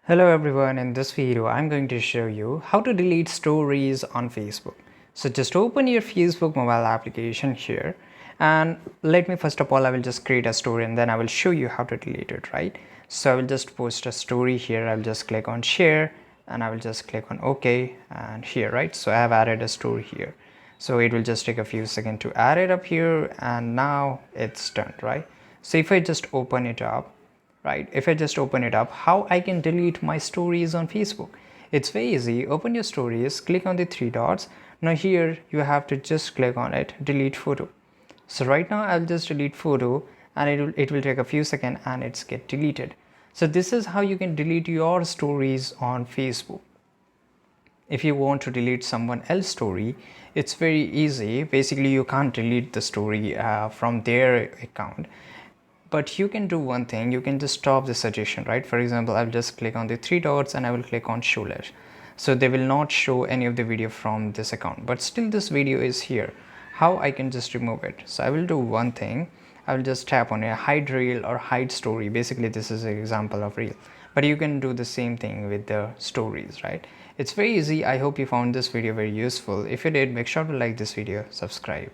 Hello everyone, in this video I'm going to show you how to delete stories on Facebook. So just open your Facebook mobile application here, and let me first of all I will just create a story and then I will show you how to delete it, right? So I will just post a story here. I'll just click on share and I will just click on OK, and here, right? So I have added a story here. So it will just take a few seconds to add it up here, and now it's done, right? So if I just open it up, right, if I just open it up, how I can delete my stories on Facebook? It's very easy. Open your stories, click on the three dots. Now here you have to just click on it, delete photo. So right now I'll just delete photo, and it will take a few seconds and it's get deleted. So this is how you can delete your stories on Facebook. If you want to delete someone else's story, it's very easy. Basically you can't delete the story from their account, but you can do one thing. You can just stop the suggestion, right? For example, I'll just click on the three dots and I will click on show less. So they will not show any of the video from this account, but still this video is here. How I can just remove it? So I will do one thing. I will just tap on a hide reel or hide story. Basically this is an example of reel, but you can do the same thing with the stories, right? It's very easy. I hope you found this video very useful. If you did, make sure to like this video, subscribe.